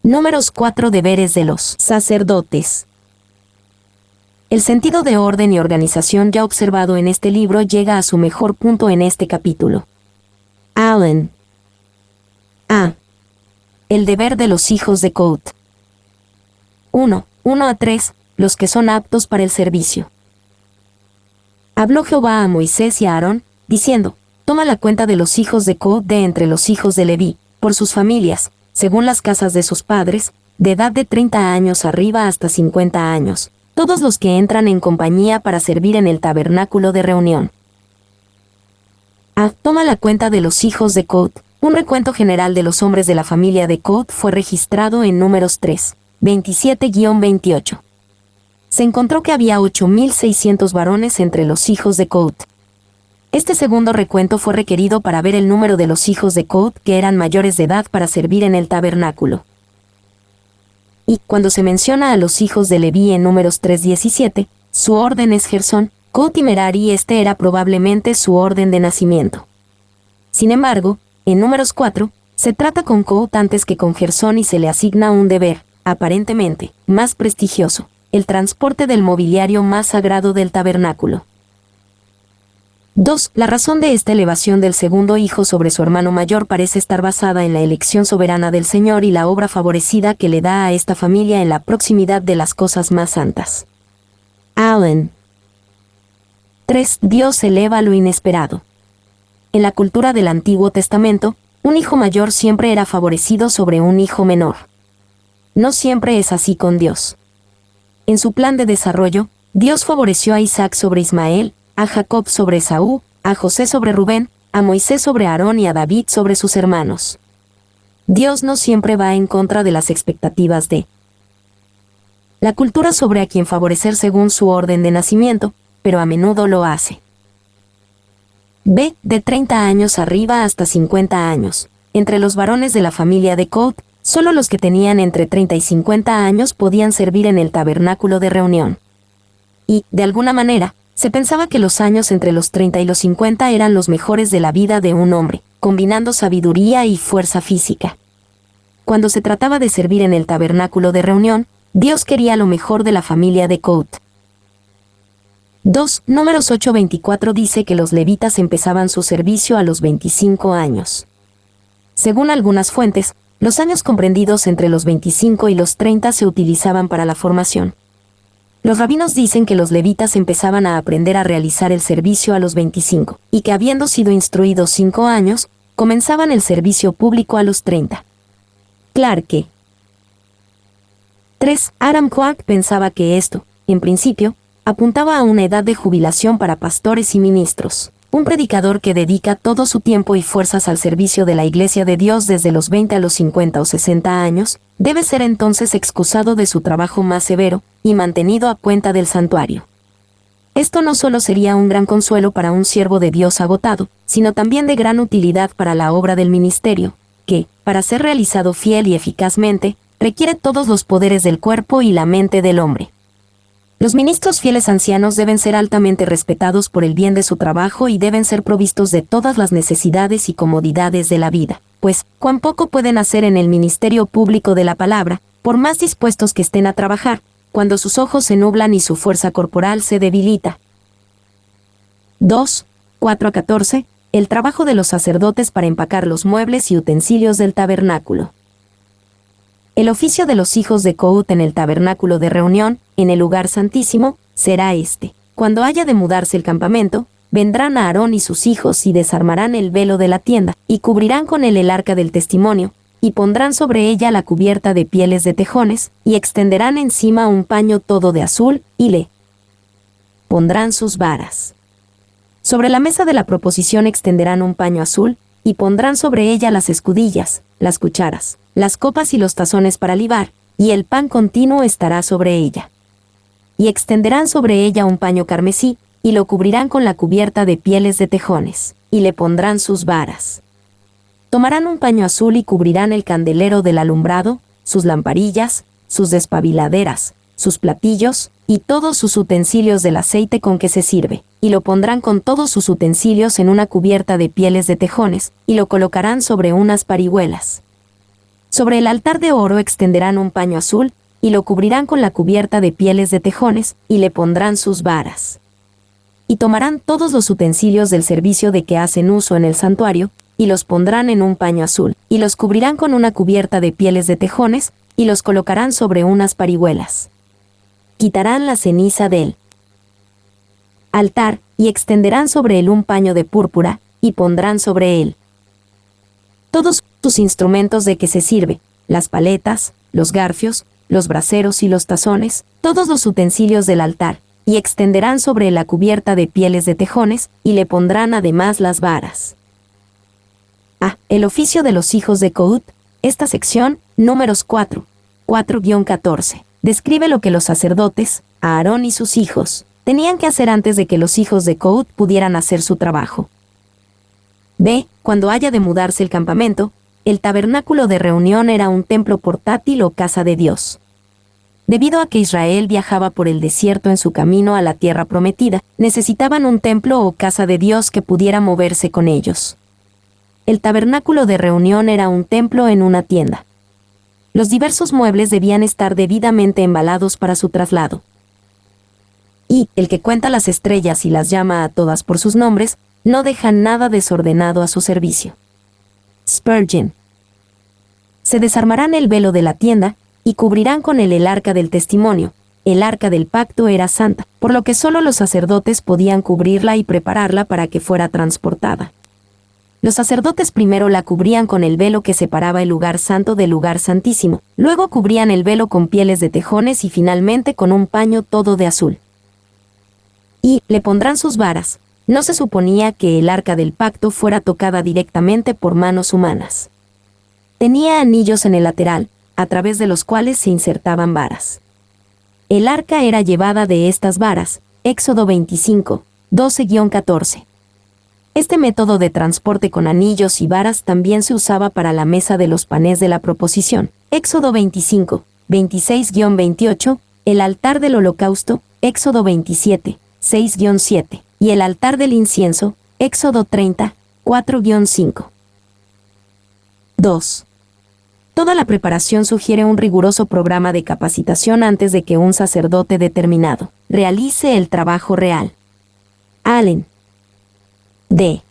Números 4. Deberes de los sacerdotes. El sentido de orden y organización ya observado en este libro llega a su mejor punto en este capítulo. Allen. A. El deber de los hijos de Coat. 1 a 3. Los que son aptos para el servicio. Habló Jehová a Moisés y a Aarón, diciendo: Toma la cuenta de los hijos de Coat de entre los hijos de Leví, por sus familias, según las casas de sus padres, de edad de 30 años arriba hasta 50 años, todos los que entran en compañía para servir en el tabernáculo de reunión. A. Toma la cuenta de los hijos de Coat. Un recuento general de los hombres de la familia de Coat fue registrado en Números 3, 27-28. Se encontró que había 8.600 varones entre los hijos de Coat. Este segundo recuento fue requerido para ver el número de los hijos de Coat que eran mayores de edad para servir en el tabernáculo. Y, cuando se menciona a los hijos de Leví en Números 3:17, su orden es Gersón, Coat y Merari. Este era probablemente su orden de nacimiento. Sin embargo, en Números 4, se trata con Coat antes que con Gersón y se le asigna un deber, aparentemente, más prestigioso: el transporte del mobiliario más sagrado del tabernáculo. 2. La razón de esta elevación del segundo hijo sobre su hermano mayor parece estar basada en la elección soberana del Señor y la obra favorecida que le da a esta familia en la proximidad de las cosas más santas. Allen. 3. Dios eleva lo inesperado. En la cultura del Antiguo Testamento, un hijo mayor siempre era favorecido sobre un hijo menor. No siempre es así con Dios. En su plan de desarrollo, Dios favoreció a Isaac sobre Ismael, a Jacob sobre Esaú, a José sobre Rubén, a Moisés sobre Aarón y a David sobre sus hermanos. Dios no siempre va en contra de las expectativas de la cultura sobre a quien favorecer según su orden de nacimiento, pero a menudo lo hace. B. De 30 años arriba hasta 50 años. Entre los varones de la familia de Coat, solo los que tenían entre 30 y 50 años podían servir en el tabernáculo de reunión. Y, de alguna manera, se pensaba que los años entre los 30 y los 50 eran los mejores de la vida de un hombre, combinando sabiduría y fuerza física. Cuando se trataba de servir en el tabernáculo de reunión, Dios quería lo mejor de la familia de Coat. 2. Números 8:24 dice que los levitas empezaban su servicio a los 25 años. Según algunas fuentes, los años comprendidos entre los 25 y los 30 se utilizaban para la formación. Los rabinos dicen que los levitas empezaban a aprender a realizar el servicio a los 25, y que habiendo sido instruidos 5 años, comenzaban el servicio público a los 30. Clarke. 3. Aram Clarke pensaba que esto, en principio, apuntaba a una edad de jubilación para pastores y ministros. Un predicador que dedica todo su tiempo y fuerzas al servicio de la Iglesia de Dios desde los 20 a los 50 o 60 años, debe ser entonces excusado de su trabajo más severo, y mantenido a cuenta del santuario. Esto no solo sería un gran consuelo para un siervo de Dios agotado, sino también de gran utilidad para la obra del ministerio, que, para ser realizado fiel y eficazmente, requiere todos los poderes del cuerpo y la mente del hombre. Los ministros fieles ancianos deben ser altamente respetados por el bien de su trabajo y deben ser provistos de todas las necesidades y comodidades de la vida, pues, cuán poco pueden hacer en el ministerio público de la palabra, por más dispuestos que estén a trabajar, cuando sus ojos se nublan y su fuerza corporal se debilita. 2. 4-14. El trabajo de los sacerdotes para empacar los muebles y utensilios del tabernáculo. El oficio de los hijos de Coat en el tabernáculo de reunión, en el lugar santísimo, será este: cuando haya de mudarse el campamento, vendrán a Aarón y sus hijos y desarmarán el velo de la tienda, y cubrirán con él el arca del testimonio, y pondrán sobre ella la cubierta de pieles de tejones, y extenderán encima un paño todo de azul, y le pondrán sus varas. Sobre la mesa de la proposición extenderán un paño azul, y pondrán sobre ella las escudillas, las cucharas, las copas y los tazones para libar, y el pan continuo estará sobre ella. Y extenderán sobre ella un paño carmesí, y lo cubrirán con la cubierta de pieles de tejones, y le pondrán sus varas. Tomarán un paño azul y cubrirán el candelero del alumbrado, sus lamparillas, sus despabiladeras, sus platillos, y todos sus utensilios del aceite con que se sirve, y lo pondrán con todos sus utensilios en una cubierta de pieles de tejones, y lo colocarán sobre unas parihuelas. Sobre el altar de oro extenderán un paño azul, y lo cubrirán con la cubierta de pieles de tejones, y le pondrán sus varas. Y tomarán todos los utensilios del servicio de que hacen uso en el santuario, y los pondrán en un paño azul, y los cubrirán con una cubierta de pieles de tejones, y los colocarán sobre unas parihuelas. Quitarán la ceniza del altar, y extenderán sobre él un paño de púrpura, y pondrán sobre él todos sus instrumentos de que se sirve, las paletas, los garfios, los braseros y los tazones, todos los utensilios del altar, y extenderán sobre la cubierta de pieles de tejones, y le pondrán además las varas. El oficio de los hijos de Coat. Esta sección, números 4-14, describe lo que los sacerdotes, Aarón y sus hijos, tenían que hacer antes de que los hijos de Coat pudieran hacer su trabajo. B. Cuando haya de mudarse el campamento, el tabernáculo de reunión era un templo portátil o casa de Dios. Debido a que Israel viajaba por el desierto en su camino a la tierra prometida, necesitaban un templo o casa de Dios que pudiera moverse con ellos. El tabernáculo de reunión era un templo en una tienda. Los diversos muebles debían estar debidamente embalados para su traslado. Y el que cuenta las estrellas y las llama a todas por sus nombres, no deja nada desordenado a su servicio. Spurgeon. Se desarmarán el velo de la tienda, y cubrirán con él el arca del testimonio. El arca del pacto era santa, por lo que solo los sacerdotes podían cubrirla y prepararla para que fuera transportada. Los sacerdotes primero la cubrían con el velo que separaba el lugar santo del lugar santísimo, luego cubrían el velo con pieles de tejones y finalmente con un paño todo de azul. Y le pondrán sus varas. No se suponía que el arca del pacto fuera tocada directamente por manos humanas. Tenía anillos en el lateral, a través de los cuales se insertaban varas. El arca era llevada de estas varas, Éxodo 25, 12-14. Este método de transporte con anillos y varas también se usaba para la mesa de los panes de la proposición, Éxodo 25, 26-28, el altar del holocausto, Éxodo 27, 6-7, y el altar del incienso, Éxodo 30, 4-5. 2. Toda la preparación sugiere un riguroso programa de capacitación antes de que un sacerdote determinado realice el trabajo real. Allen. D.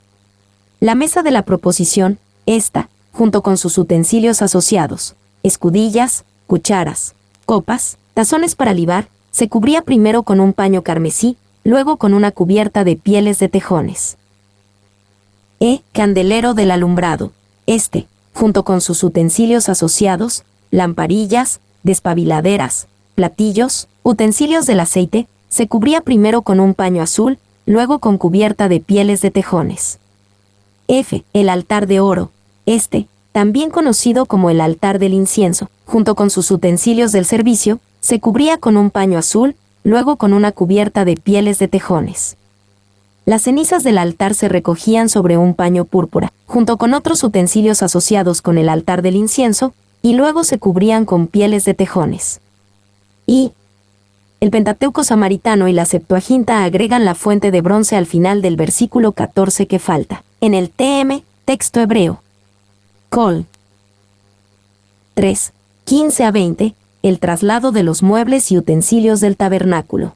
La mesa de la proposición, esta, junto con sus utensilios asociados, escudillas, cucharas, copas, tazones para libar, se cubría primero con un paño carmesí, luego con una cubierta de pieles de tejones. Candelero del alumbrado, este, junto con sus utensilios asociados, lamparillas, despabiladeras, platillos, utensilios del aceite, se cubría primero con un paño azul, luego con cubierta de pieles de tejones. El altar de oro, este, también conocido como el altar del incienso, junto con sus utensilios del servicio, se cubría con un paño azul, luego con una cubierta de pieles de tejones. Las cenizas del altar se recogían sobre un paño púrpura, junto con otros utensilios asociados con el altar del incienso, y luego se cubrían con pieles de tejones. Y el Pentateuco samaritano y la Septuaginta agregan la fuente de bronce al final del versículo 14 que falta, en el TM, texto hebreo. Col. 3, 15-20, el traslado de los muebles y utensilios del tabernáculo.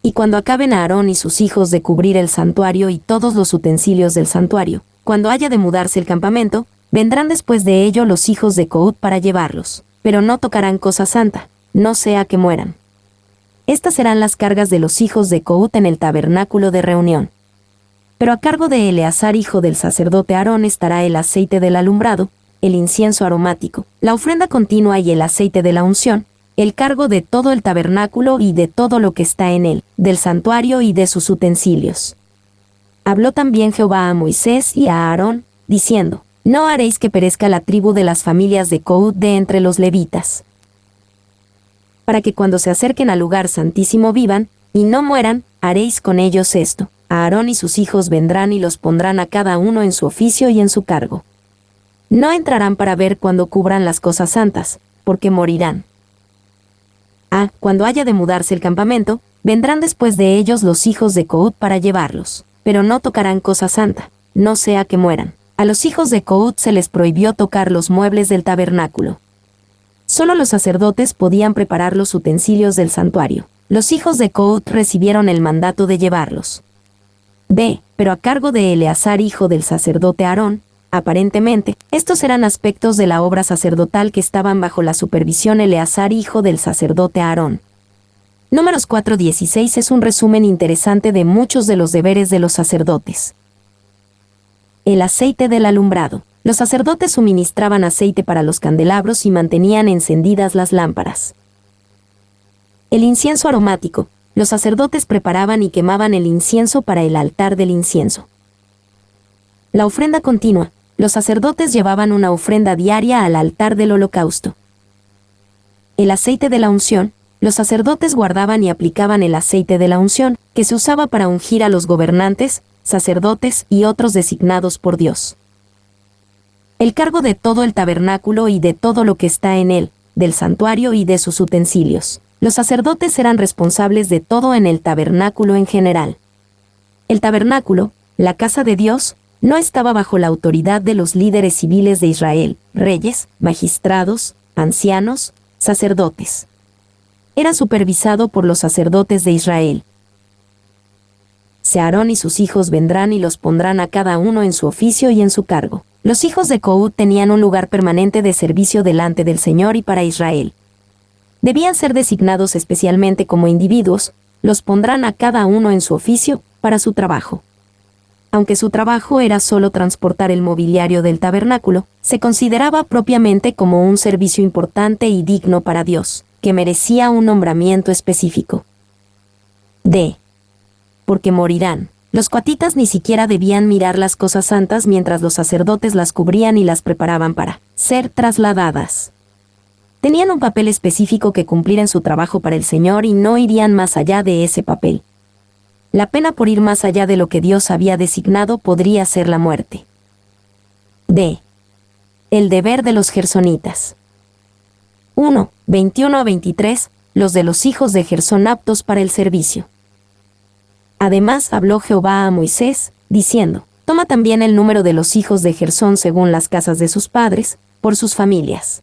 Y cuando acaben Aarón y sus hijos de cubrir el santuario y todos los utensilios del santuario, cuando haya de mudarse el campamento, vendrán después de ello los hijos de Coat para llevarlos, pero no tocarán cosa santa, no sea que mueran. Estas serán las cargas de los hijos de Coat en el tabernáculo de reunión. Pero a cargo de Eleazar, hijo del sacerdote Aarón, estará el aceite del alumbrado, el incienso aromático, la ofrenda continua y el aceite de la unción, el cargo de todo el tabernáculo y de todo lo que está en él, del santuario y de sus utensilios. Habló también Jehová a Moisés y a Aarón, diciendo: No haréis que perezca la tribu de las familias de Coat de entre los levitas, para que cuando se acerquen al lugar santísimo vivan, y no mueran, haréis con ellos esto: Aarón y sus hijos vendrán y los pondrán a cada uno en su oficio y en su cargo. No entrarán para ver cuando cubran las cosas santas, porque morirán. Cuando haya de mudarse el campamento, vendrán después de ellos los hijos de Coat para llevarlos, pero no tocarán cosa santa, no sea que mueran. A los hijos de Coat se les prohibió tocar los muebles del tabernáculo. Solo los sacerdotes podían preparar los utensilios del santuario. Los hijos de Coat recibieron el mandato de llevarlos. B. Pero a cargo de Eleazar, hijo del sacerdote Aarón. Aparentemente, estos eran aspectos de la obra sacerdotal que estaban bajo la supervisión Eleazar, hijo del sacerdote Aarón. Números 4:16 es un resumen interesante de muchos de los deberes de los sacerdotes. El aceite del alumbrado. Los sacerdotes suministraban aceite para los candelabros y mantenían encendidas las lámparas. El incienso aromático. Los sacerdotes preparaban y quemaban el incienso para el altar del incienso. La ofrenda continua. Los sacerdotes llevaban una ofrenda diaria al altar del holocausto. El aceite de la unción. Los sacerdotes guardaban y aplicaban el aceite de la unción, que se usaba para ungir a los gobernantes, sacerdotes y otros designados por Dios. El cargo de todo el tabernáculo y de todo lo que está en él, del santuario y de sus utensilios. Los sacerdotes eran responsables de todo en el tabernáculo en general. El tabernáculo, la casa de Dios, no estaba bajo la autoridad de los líderes civiles de Israel, reyes, magistrados, ancianos, sacerdotes. Era supervisado por los sacerdotes de Israel. Aarón y sus hijos vendrán y los pondrán a cada uno en su oficio y en su cargo. Los hijos de Coat tenían un lugar permanente de servicio delante del Señor y para Israel. Debían ser designados especialmente como individuos, los pondrán a cada uno en su oficio, para su trabajo. Aunque su trabajo era solo transportar el mobiliario del tabernáculo, se consideraba propiamente como un servicio importante y digno para Dios, que merecía un nombramiento específico. D. Porque morirán. Los coatitas ni siquiera debían mirar las cosas santas mientras los sacerdotes las cubrían y las preparaban para ser trasladadas. Tenían un papel específico que cumplir en su trabajo para el Señor y no irían más allá de ese papel. La pena por ir más allá de lo que Dios había designado podría ser la muerte. D. El deber de los gersonitas. 1. 21-23, los de los hijos de Gersón aptos para el servicio. Además habló Jehová a Moisés, diciendo, toma también el número de los hijos de Gersón según las casas de sus padres, por sus familias.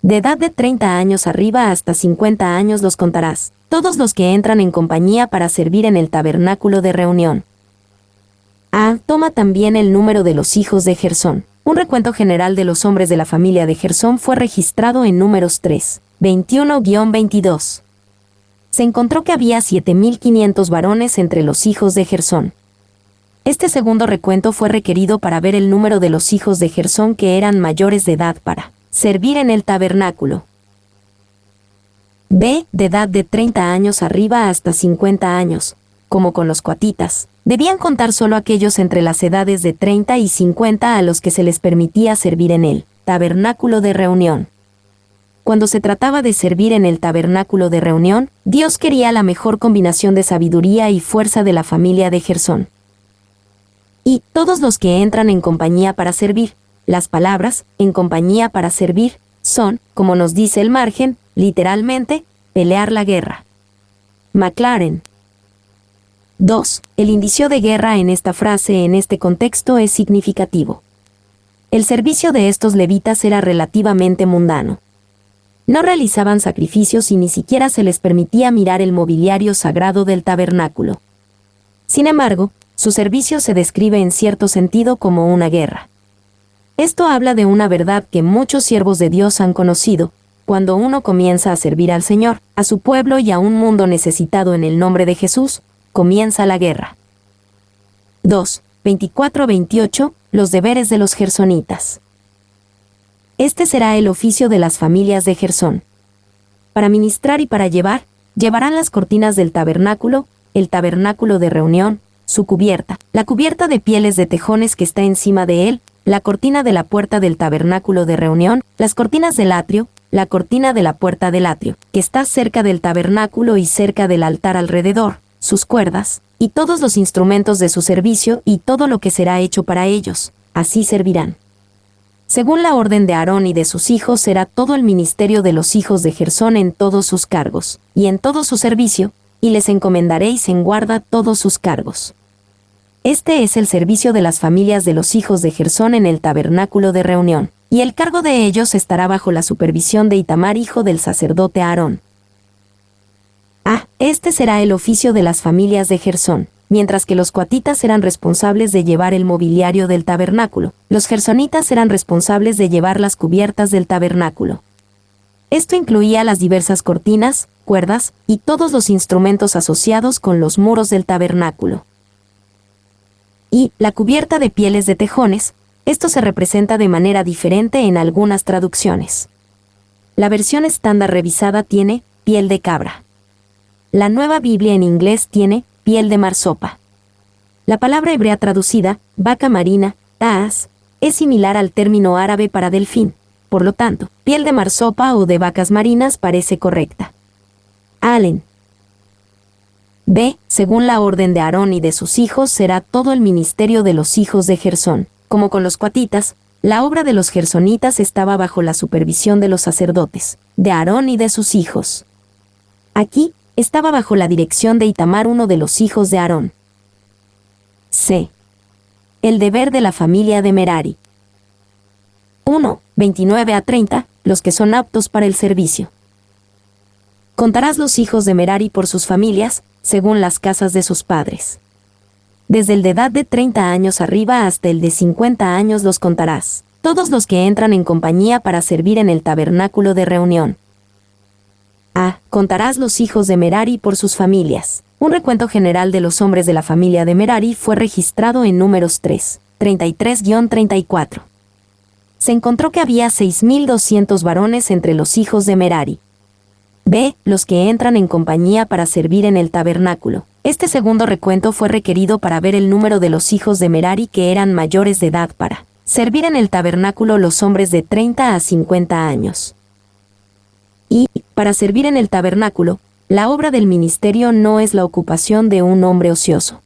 De edad de 30 años arriba hasta 50 años los contarás, todos los que entran en compañía para servir en el tabernáculo de reunión. A. Toma también el número de los hijos de Gersón. Un recuento general de los hombres de la familia de Gersón fue registrado en Números 3, 21-22. Se encontró que había 7.500 varones entre los hijos de Gersón. Este segundo recuento fue requerido para ver el número de los hijos de Gersón que eran mayores de edad para servir en el tabernáculo. B. De edad de 30 años arriba hasta 50 años, como con los coatitas. Debían contar solo aquellos entre las edades de 30 y 50 a los que se les permitía servir en el tabernáculo de reunión. Cuando se trataba de servir en el tabernáculo de reunión, Dios quería la mejor combinación de sabiduría y fuerza de la familia de Gersón. Y todos los que entran en compañía para servir. Las palabras, en compañía para servir, son, como nos dice el margen, literalmente, pelear la guerra. McLaren. 2. El indicio de guerra en esta frase en este contexto es significativo. El servicio de estos levitas era relativamente mundano. No realizaban sacrificios y ni siquiera se les permitía mirar el mobiliario sagrado del tabernáculo. Sin embargo, su servicio se describe en cierto sentido como una guerra. Esto habla de una verdad que muchos siervos de Dios han conocido: cuando uno comienza a servir al Señor, a su pueblo y a un mundo necesitado en el nombre de Jesús, comienza la guerra. 2. 24-28, los deberes de los gersonitas. Este será el oficio de las familias de Gersón. Para ministrar y para llevarán las cortinas del tabernáculo, el tabernáculo de reunión, su cubierta, la cubierta de pieles de tejones que está encima de él, la cortina de la puerta del tabernáculo de reunión, las cortinas del atrio, la cortina de la puerta del atrio, que está cerca del tabernáculo y cerca del altar alrededor, sus cuerdas, y todos los instrumentos de su servicio y todo lo que será hecho para ellos, así servirán. Según la orden de Aarón y de sus hijos será todo el ministerio de los hijos de Gersón en todos sus cargos, y en todo su servicio, y les encomendaréis en guarda todos sus cargos. Este es el servicio de las familias de los hijos de Gersón en el tabernáculo de reunión, y el cargo de ellos estará bajo la supervisión de Itamar, hijo del sacerdote Aarón. Este será el oficio de las familias de Gersón. Mientras que los coatitas eran responsables de llevar el mobiliario del tabernáculo, los gersonitas eran responsables de llevar las cubiertas del tabernáculo. Esto incluía las diversas cortinas, cuerdas y todos los instrumentos asociados con los muros del tabernáculo. Y la cubierta de pieles de tejones, esto se representa de manera diferente en algunas traducciones. La versión estándar revisada tiene piel de cabra. La Nueva Biblia en inglés tiene piel de marsopa. La palabra hebrea traducida, vaca marina, taas, es similar al término árabe para delfín. Por lo tanto, piel de marsopa o de vacas marinas parece correcta. Allen. B. Según la orden de Aarón y de sus hijos será todo el ministerio de los hijos de Gersón. Como con los coatitas, la obra de los gersonitas estaba bajo la supervisión de los sacerdotes, de Aarón y de sus hijos. Aquí, estaba bajo la dirección de Itamar, uno de los hijos de Aarón. C. El deber de la familia de Merari. 1. 29 a 30, los que son aptos para el servicio. Contarás los hijos de Merari por sus familias, según las casas de sus padres. Desde el de edad de 30 años arriba hasta el de 50 años los contarás, todos los que entran en compañía para servir en el tabernáculo de reunión. Contarás los hijos de Merari por sus familias. Un recuento general de los hombres de la familia de Merari fue registrado en Números 3, 33-34. Se encontró que había 6.200 varones entre los hijos de Merari. B. Los que entran en compañía para servir en el tabernáculo. Este segundo recuento fue requerido para ver el número de los hijos de Merari que eran mayores de edad para servir en el tabernáculo, los hombres de 30 a 50 años. Y, para servir en el tabernáculo, la obra del ministerio no es la ocupación de un hombre ocioso.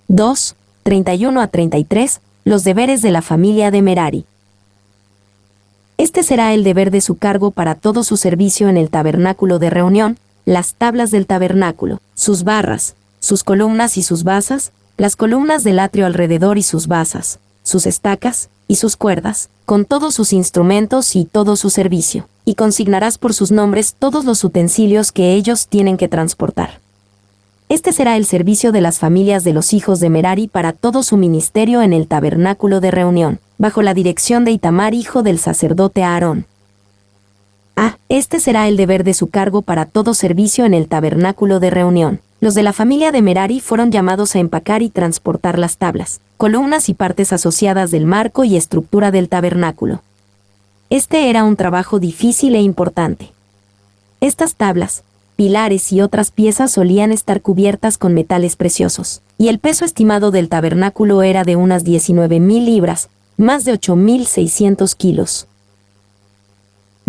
2, 31 a 33, los deberes de la familia de Merari. Este será el deber de su cargo para todo su servicio en el tabernáculo de reunión: las tablas del tabernáculo, sus barras, sus columnas y sus basas, las columnas del atrio alrededor y sus basas, sus estacas y sus cuerdas, con todos sus instrumentos y todo su servicio, y consignarás por sus nombres todos los utensilios que ellos tienen que transportar. Este será el servicio de las familias de los hijos de Merari para todo su ministerio en el tabernáculo de reunión, bajo la dirección de Itamar, hijo del sacerdote Aarón. Este será el deber de su cargo para todo servicio en el tabernáculo de reunión. Los de la familia de Merari fueron llamados a empacar y transportar las tablas, columnas y partes asociadas del marco y estructura del tabernáculo. Este era un trabajo difícil e importante. Estas tablas, pilares y otras piezas solían estar cubiertas con metales preciosos, y el peso estimado del tabernáculo era de unas 19.000 libras, más de 8.600 kilos.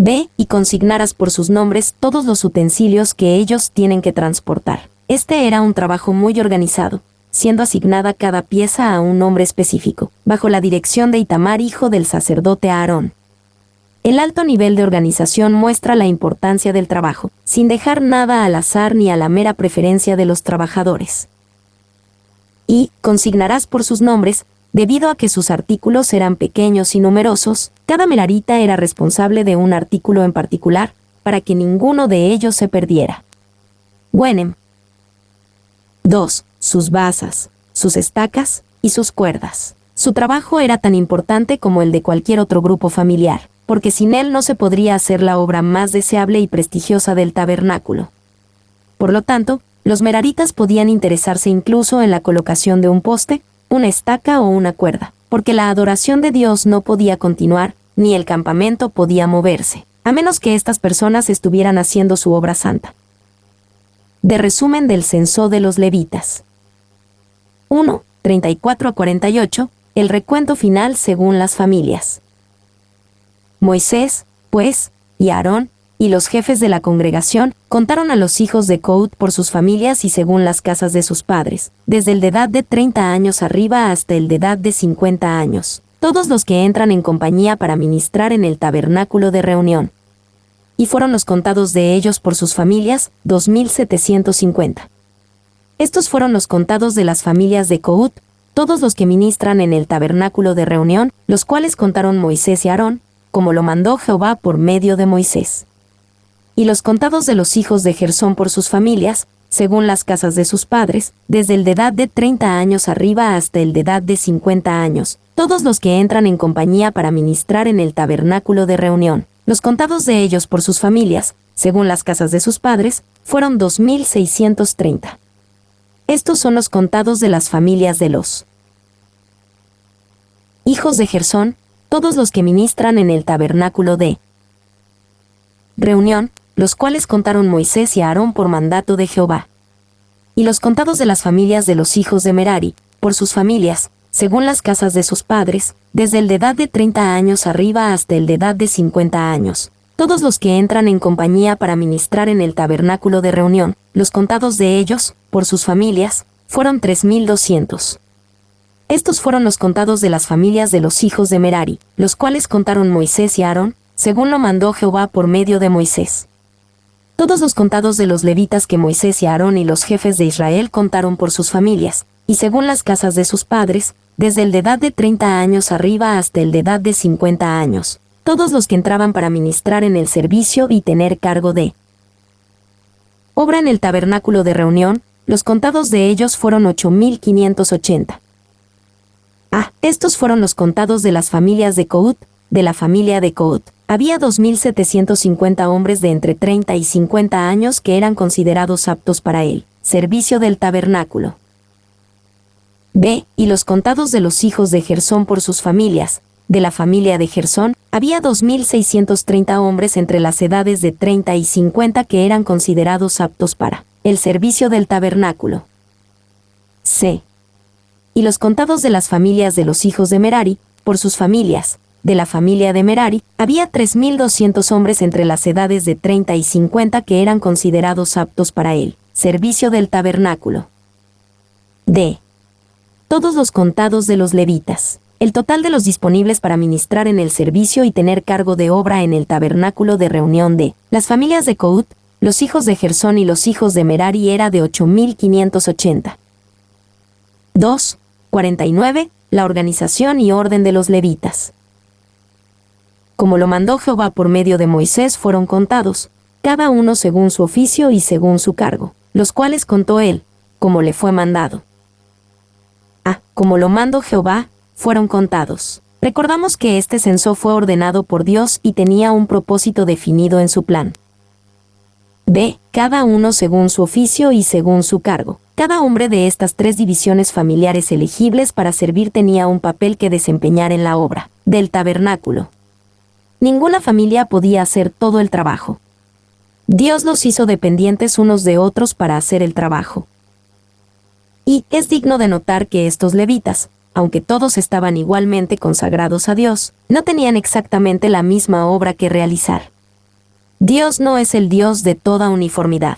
B. Y consignarás por sus nombres todos los utensilios que ellos tienen que transportar. Este era un trabajo muy organizado, siendo asignada cada pieza a un nombre específico, bajo la dirección de Itamar, hijo del sacerdote Aarón. El alto nivel de organización muestra la importancia del trabajo, sin dejar nada al azar ni a la mera preferencia de los trabajadores. Y consignarás por sus nombres, debido a que sus artículos eran pequeños y numerosos, cada merarita era responsable de un artículo en particular, para que ninguno de ellos se perdiera. Wenem. 2. Sus basas, sus estacas y sus cuerdas. Su trabajo era tan importante como el de cualquier otro grupo familiar, porque sin él no se podría hacer la obra más deseable y prestigiosa del tabernáculo. Por lo tanto, los meraritas podían interesarse incluso en la colocación de un poste, una estaca o una cuerda, porque la adoración de Dios no podía continuar, ni el campamento podía moverse, a menos que estas personas estuvieran haciendo su obra santa. De resumen del censo de los levitas. 1. 34 a 48, el recuento final según las familias. Moisés, pues, y Aarón, y los jefes de la congregación, contaron a los hijos de Coat por sus familias y según las casas de sus padres, desde el de edad de 30 años arriba hasta el de edad de 50 años, todos los que entran en compañía para ministrar en el tabernáculo de reunión. Y fueron los contados de ellos por sus familias, 2.750. Estos fueron los contados de las familias de Coat, todos los que ministran en el tabernáculo de reunión, los cuales contaron Moisés y Aarón, como lo mandó Jehová por medio de Moisés. Y los contados de los hijos de Gersón por sus familias, según las casas de sus padres, desde el de edad de 30 años arriba hasta el de edad de 50 años, todos los que entran en compañía para ministrar en el tabernáculo de reunión. Los contados de ellos por sus familias, según las casas de sus padres, fueron 2.630. Estos son los contados de las familias de los hijos de Gersón, todos los que ministran en el tabernáculo de reunión, los cuales contaron Moisés y Aarón por mandato de Jehová. Y los contados de las familias de los hijos de Merari, por sus familias, según las casas de sus padres, desde el de edad de 30 años arriba hasta el de edad de 50 años. Todos los que entran en compañía para ministrar en el tabernáculo de reunión, los contados de ellos, por sus familias, fueron 3.200. Estos fueron los contados de las familias de los hijos de Merari, los cuales contaron Moisés y Aarón, según lo mandó Jehová por medio de Moisés. Todos los contados de los levitas que Moisés y Aarón y los jefes de Israel contaron por sus familias, y según las casas de sus padres, desde el de edad de 30 años arriba hasta el de edad de 50 años. Todos los que entraban para ministrar en el servicio y tener cargo de obra en el tabernáculo de reunión, los contados de ellos fueron 8.580. Estos fueron los contados de las familias de Coat, de la familia de Coat. Había 2.750 hombres de entre 30 y 50 años que eran considerados aptos para el servicio del tabernáculo. Y los contados de los hijos de Gersón por sus familias. De la familia de Gersón, había 2.630 hombres entre las edades de 30 y 50 que eran considerados aptos para el servicio del tabernáculo. Y los contados de las familias de los hijos de Merari, por sus familias. De la familia de Merari, había 3.200 hombres entre las edades de 30 y 50 que eran considerados aptos para el servicio del tabernáculo. Todos los contados de los levitas. El total de los disponibles para ministrar en el servicio y tener cargo de obra en el tabernáculo de reunión de las familias de Coat, los hijos de Gersón y los hijos de Merari era de 8.580. 49. La organización y orden de los levitas. Como lo mandó Jehová por medio de Moisés fueron contados, cada uno según su oficio y según su cargo, los cuales contó él, como le fue mandado. Como lo mandó Jehová, fueron contados. Recordamos que este censo fue ordenado por Dios y tenía un propósito definido en su plan. Cada uno según su oficio y según su cargo. Cada hombre de estas 3 divisiones familiares elegibles para servir tenía un papel que desempeñar en la obra del tabernáculo. Ninguna familia podía hacer todo el trabajo. Dios los hizo dependientes unos de otros para hacer el trabajo. Y es digno de notar que estos levitas, aunque todos estaban igualmente consagrados a Dios, no tenían exactamente la misma obra que realizar. Dios no es el Dios de toda uniformidad.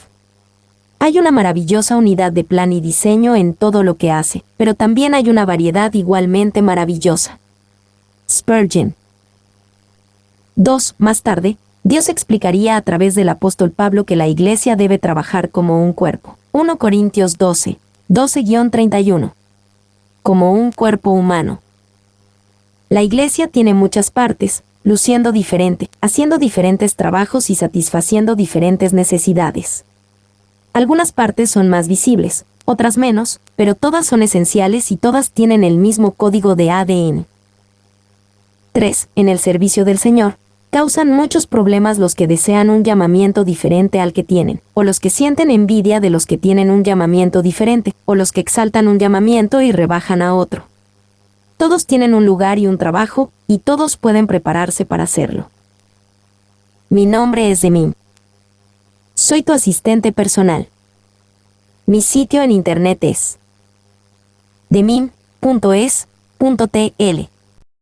Hay una maravillosa unidad de plan y diseño en todo lo que hace, pero también hay una variedad igualmente maravillosa. Spurgeon. Más tarde, Dios explicaría a través del apóstol Pablo que la iglesia debe trabajar como un cuerpo. 1 Corintios 12:31. Como un cuerpo humano. La iglesia tiene muchas partes, luciendo diferente, haciendo diferentes trabajos y satisfaciendo diferentes necesidades. Algunas partes son más visibles, otras menos, pero todas son esenciales y todas tienen el mismo código de ADN. En el servicio del Señor, causan muchos problemas los que desean un llamamiento diferente al que tienen, o los que sienten envidia de los que tienen un llamamiento diferente, o los que exaltan un llamamiento y rebajan a otro. Todos tienen un lugar y un trabajo, y todos pueden prepararse para hacerlo. Mi nombre es Demim. Soy tu asistente personal. Mi sitio en internet es demim.es.tl.